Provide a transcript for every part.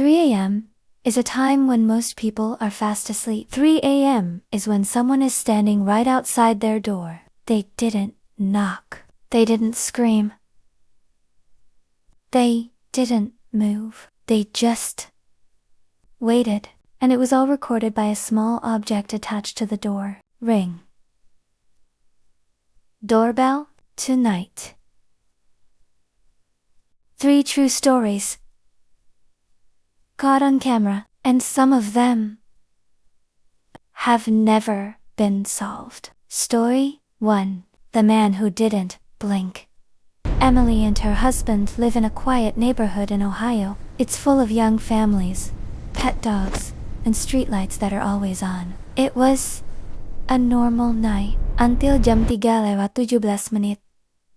3 a.m. is a time when most people are fast asleep. 3 a.m. is when someone is standing right outside their door. They didn't knock. They didn't scream. They didn't move. They just waited. And it was all recorded by a small object attached to the door. Ring. Doorbell. Tonight. 3 true stories caught on camera, and some of them have never been solved. Story 1. The Man Who Didn't Blink. Emily and her husband live in a quiet neighborhood in Ohio. It's full of young families, pet dogs, and streetlights that are always on. It was a normal night until jam 3:17 menit.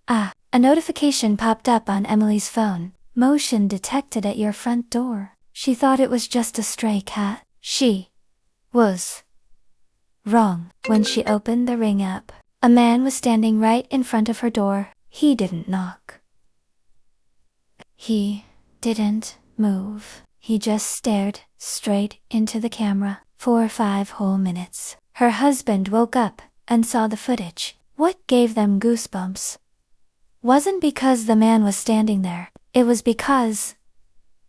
A notification popped up on Emily's phone. Motion detected at your front door. She thought it was just a stray cat. She was wrong. When she opened the ring app, a man was standing right in front of her door. He didn't knock. He didn't move. He just stared straight into the camera for 5 whole minutes. Her husband woke up and saw the footage. What gave them goosebumps wasn't because the man was standing there. It was because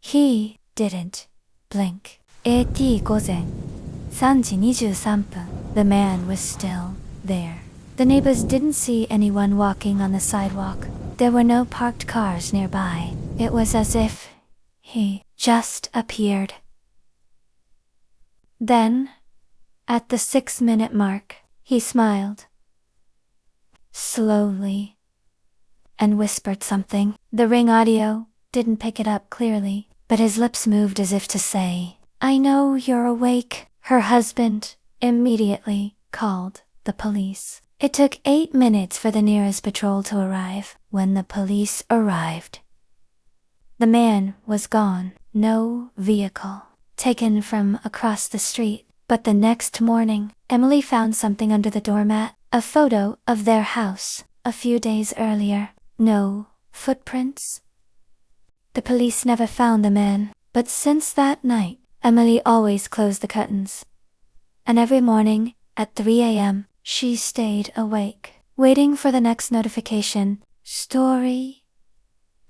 he didn't blink. 3:23. The man was still there. The neighbors didn't see anyone walking on the sidewalk. There were no parked cars nearby. It was as if he just appeared. Then, at the 6-minute mark, he smiled slowly and whispered something. The ring audio didn't pick it up clearly, but his lips moved as if to say, "I know you're awake." Her husband immediately called the police. It took 8 minutes for the nearest patrol to arrive. When the police arrived, the man was gone. No vehicle taken from across the street. But the next morning, Emily found something under the doormat, a photo of their house a few days earlier. No footprints. The police never found the man, but since that night, Emily always closed the curtains. And every morning, at 3 a.m., she stayed awake, waiting for the next notification. Story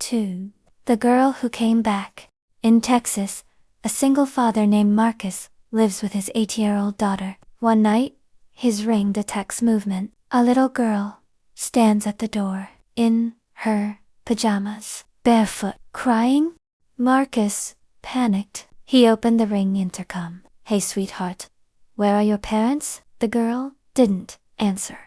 2. The Girl Who Came Back. In Texas, a single father named Marcus lives with his 8-year-old daughter. One night, his ring detects movement. A little girl stands at the door, in her pajamas, barefoot, crying. Marcus panicked. He opened the ring intercom. "Hey sweetheart, where are your parents?" The girl didn't answer.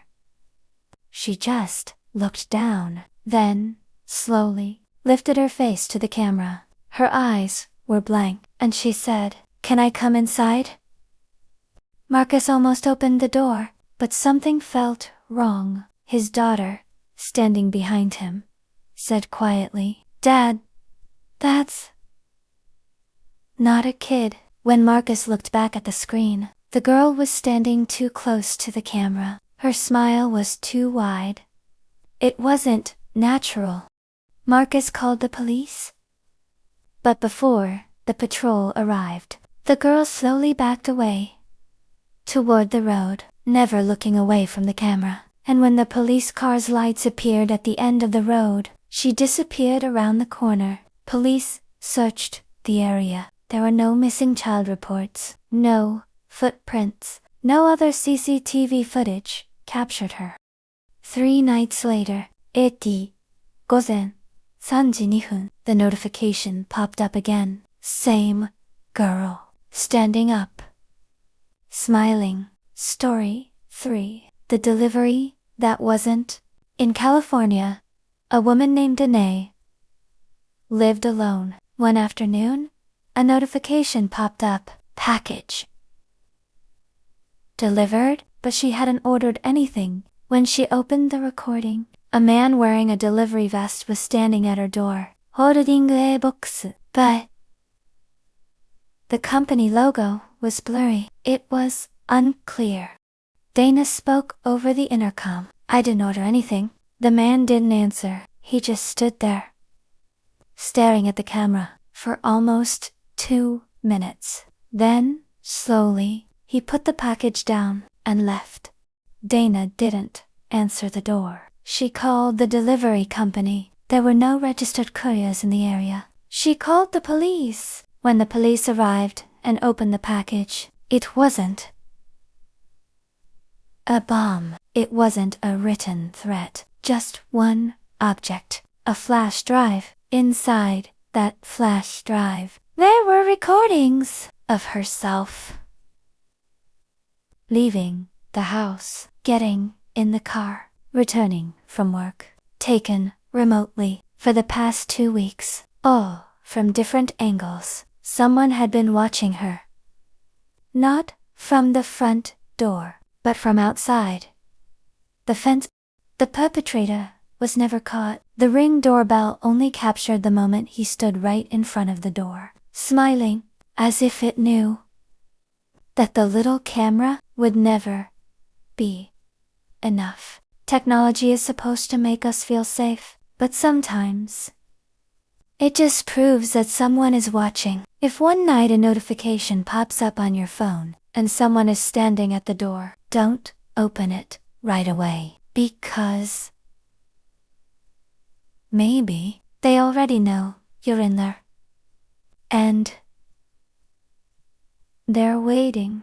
She just looked down, then, slowly, lifted her face to the camera. Her eyes were blank, and she said, "Can I come inside?" Marcus almost opened the door, but something felt wrong. His daughter, standing behind him, said quietly, "Dad, that's not a kid." When Marcus looked back at the screen, the girl was standing too close to the camera. Her smile was too wide. It wasn't natural. Marcus called the police. But before the patrol arrived, the girl slowly backed away toward the road, never looking away from the camera. And when the police car's lights appeared at the end of the road, she disappeared around the corner. Police searched the area. There were no missing child reports, no footprints, no other CCTV footage captured her. 3 nights later, 3:32. The notification popped up again. Same girl, standing up, smiling. Story 3. The Delivery That Wasn't. In California, a woman named Danae lived alone. One afternoon, a notification popped up. Package delivered, but she hadn't ordered anything. When she opened the recording, a man wearing a delivery vest was standing at her door, holding a box, but the company logo was blurry. It was unclear. Dana spoke over the intercom. "I didn't order anything." The man didn't answer. He just stood there, staring at the camera, for almost 2 minutes. Then, slowly, he put the package down and left. Dana didn't answer the door. She called the delivery company. There were no registered couriers in the area. She called the police. When the police arrived and opened the package, it wasn't a bomb. It wasn't a written threat. Just one object. A flash drive. Inside that flash drive, there were recordings of herself leaving the house, getting in the car, returning from work, taken remotely for the past 2 weeks, all from different angles. Someone had been watching her. Not from the front door, but from outside the fence. The perpetrator was never caught. The Ring doorbell only captured the moment he stood right in front of the door, smiling, as if it knew that the little camera would never be enough. Technology is supposed to make us feel safe, but sometimes it just proves that someone is watching. If one night a notification pops up on your phone and someone is standing at the door, don't open it right away, because maybe they already know you're in there and they're waiting.